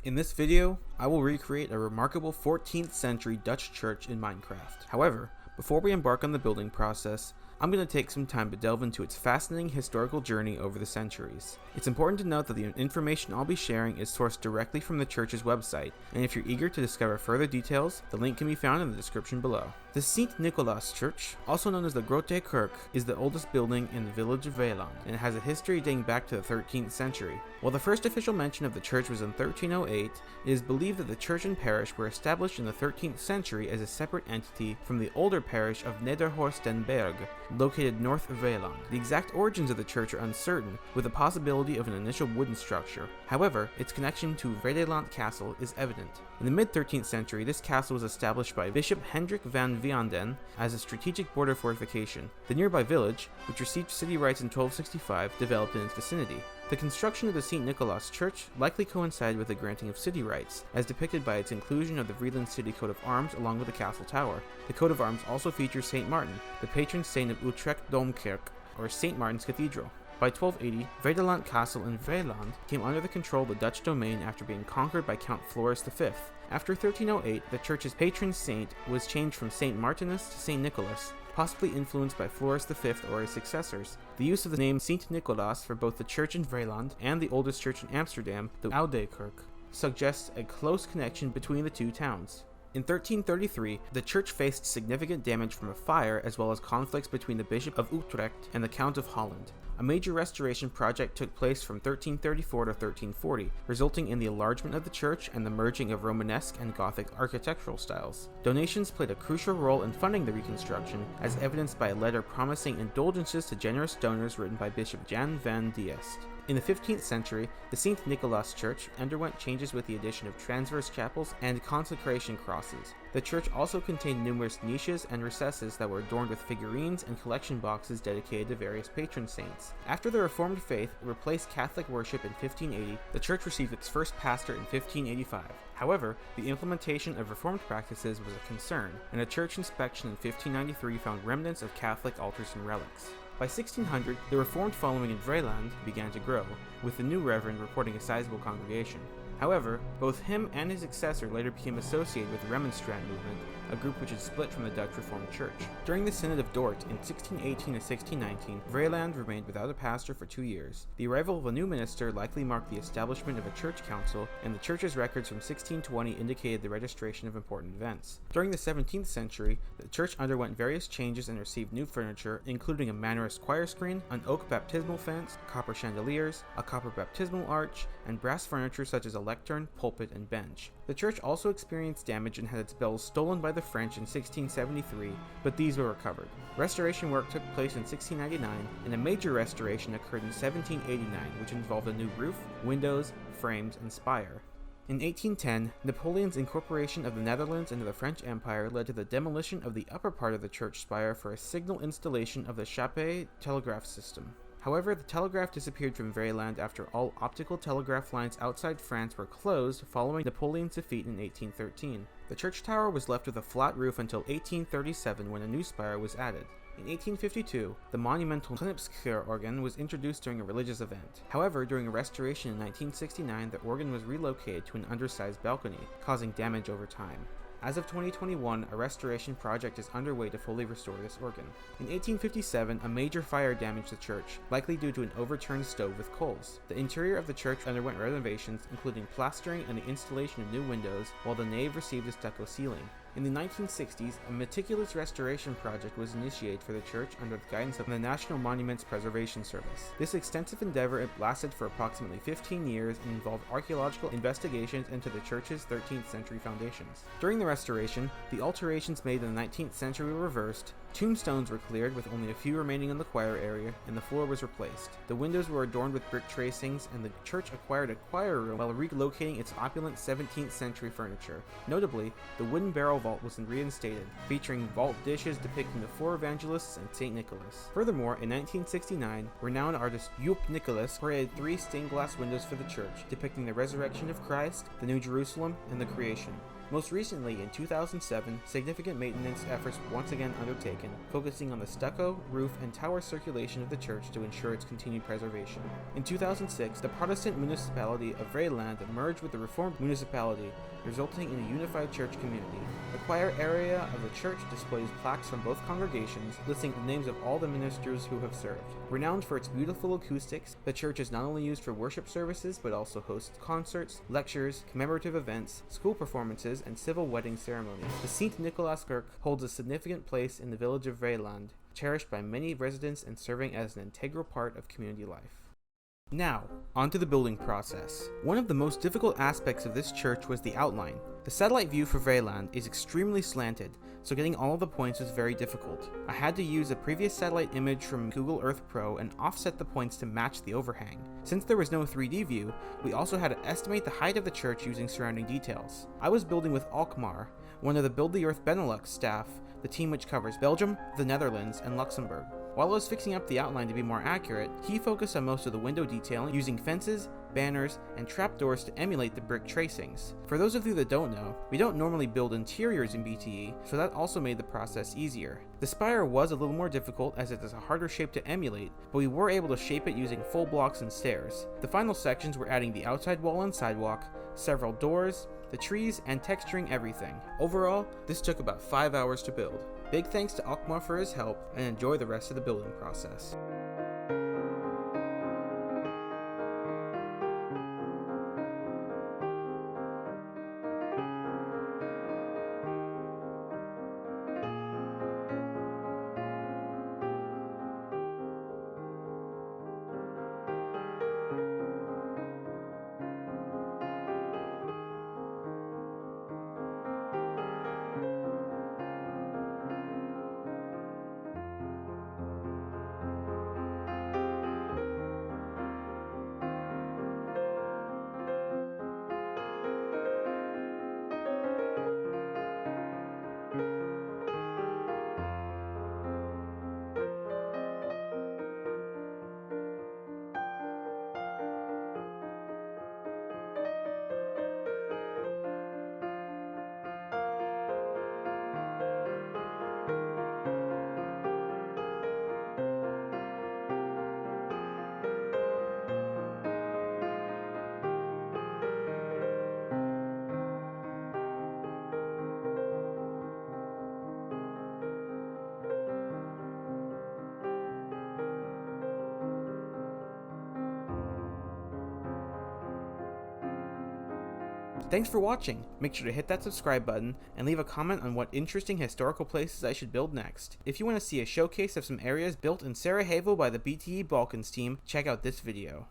In this video, I will recreate a remarkable 14th century Dutch church in Minecraft. However, before we embark on the building process, I'm going to take some time to delve into its fascinating historical journey over the centuries. It's important to note that the information I'll be sharing is sourced directly from the church's website, and if you're eager to discover further details, the link can be found in the description below. The Sint Nicolaas Church, also known as the Grote Kerk, is the oldest building in the village of Veeland, and it has a history dating back to the 13th century. While the first official mention of the church was in 1308, it is believed that the church and parish were established in the 13th century as a separate entity from the older parish of Nederhorst den Berg, located north of Veeland. The exact origins of the church are uncertain, with the possibility of an initial wooden structure. However, its connection to Vredelant Castle is evident. In the mid-13th century, this castle was established by Bishop Hendrik van Vianden as a strategic border fortification. The nearby village, which received city rights in 1265, developed in its vicinity. The construction of the St. Nicolaas Church likely coincided with the granting of city rights, as depicted by its inclusion of the Vreeland City Coat of Arms along with the castle tower. The coat of arms also features St. Martin, the patron saint of Utrecht Domkerk, or St. Martin's Cathedral. By 1280, Vredelant Castle in Vreeland came under the control of the Dutch domain after being conquered by Count Floris V. After 1308, the church's patron saint was changed from St. Martinus to St. Nicholas, possibly influenced by Floris V or his successors. The use of the name St. Nicolaas for both the church in Vreeland and the oldest church in Amsterdam, the Oude Kerk, suggests a close connection between the two towns. In 1333, the church faced significant damage from a fire as well as conflicts between the Bishop of Utrecht and the Count of Holland. A major restoration project took place from 1334 to 1340, resulting in the enlargement of the church and the merging of Romanesque and Gothic architectural styles. Donations played a crucial role in funding the reconstruction, as evidenced by a letter promising indulgences to generous donors written by Bishop Jan van Diest. In the 15th century, the St. Nicolaas Church underwent changes with the addition of transverse chapels and consecration crosses. The church also contained numerous niches and recesses that were adorned with figurines and collection boxes dedicated to various patron saints. After the Reformed faith replaced Catholic worship in 1580, the church received its first pastor in 1585. However, the implementation of Reformed practices was a concern, and a church inspection in 1593 found remnants of Catholic altars and relics. By 1600, the Reformed following in Vreeland began to grow, with the new reverend reporting a sizable congregation. However, both him and his successor later became associated with the Remonstrant movement, a group which had split from the Dutch Reformed Church. During the Synod of Dort in 1618 to 1619, Vreeland remained without a pastor for 2 years. The arrival of a new minister likely marked the establishment of a church council, and the church's records from 1620 indicated the registration of important events. During the 17th century, the church underwent various changes and received new furniture, including a Mannerist choir screen, an oak baptismal fence, copper chandeliers, a copper baptismal arch, and brass furniture such as a lectern, pulpit, and bench. The church also experienced damage and had its bells stolen by the French in 1673, but these were recovered. Restoration work took place in 1699, and a major restoration occurred in 1789, which involved a new roof, windows, frames, and spire. In 1810, Napoleon's incorporation of the Netherlands into the French Empire led to the demolition of the upper part of the church spire for a signal installation of the Chappé telegraph system. However, the telegraph disappeared from Vreeland after all optical telegraph lines outside France were closed following Napoleon's defeat in 1813. The church tower was left with a flat roof until 1837 when a new spire was added. In 1852, the monumental Knipskeer organ was introduced during a religious event. However, during a restoration in 1969, the organ was relocated to an undersized balcony, causing damage over time. As of 2021, a restoration project is underway to fully restore this organ. In 1857, a major fire damaged the church, likely due to an overturned stove with coals. The interior of the church underwent renovations, including plastering and the installation of new windows, while the nave received a stucco ceiling. In the 1960s, a meticulous restoration project was initiated for the church under the guidance of the National Monuments Preservation Service. This extensive endeavor lasted for approximately 15 years and involved archaeological investigations into the church's 13th century foundations. During the restoration, the alterations made in the 19th century were reversed, tombstones were cleared with only a few remaining in the choir area, and the floor was replaced. The windows were adorned with brick tracings, and the church acquired a choir room while relocating its opulent 17th century furniture. Notably, the wooden barrel vault was reinstated, featuring vault dishes depicting the four evangelists and St. Nicholas. Furthermore, in 1969, renowned artist Joop Nicholas created 3 stained glass windows for the church, depicting the resurrection of Christ, the New Jerusalem, and the creation. Most recently, in 2007, significant maintenance efforts were once again undertaken, focusing on the stucco, roof, and tower circulation of the church to ensure its continued preservation. In 2006, the Protestant municipality of Vreeland merged with the Reformed municipality, resulting in a unified church community. The choir area of the church displays plaques from both congregations, listing the names of all the ministers who have served. Renowned for its beautiful acoustics, the church is not only used for worship services, but also hosts concerts, lectures, commemorative events, school performances, and civil wedding ceremonies. The St. Nicholas Kirk holds a significant place in the village of Vreeland, cherished by many residents and serving as an integral part of community life. Now, onto the building process. One of the most difficult aspects of this church was the outline. The satellite view for Vreeland is extremely slanted, so getting all of the points was very difficult. I had to use a previous satellite image from Google Earth Pro and offset the points to match the overhang. Since there was no 3D view, we also had to estimate the height of the church using surrounding details. I was building with Alkmaar, one of the Build the Earth Benelux staff, the team which covers Belgium, the Netherlands, and Luxembourg. While I was fixing up the outline to be more accurate, he focused on most of the window detailing using fences, banners, and trapdoors to emulate the brick tracings. For those of you that don't know, we don't normally build interiors in BTE, so that also made the process easier. The spire was a little more difficult as it is a harder shape to emulate, but we were able to shape it using full blocks and stairs. The final sections were adding the outside wall and sidewalk, several doors, the trees, and texturing everything. Overall, this took about 5 hours to build. Big thanks to Alkmaar for his help, and enjoy the rest of the building process. Thanks for watching. Make sure to hit that subscribe button and leave a comment on what interesting historical places I should build next. If you want to see a showcase of some areas built in Sarajevo by the BTE Balkans team, check out this video.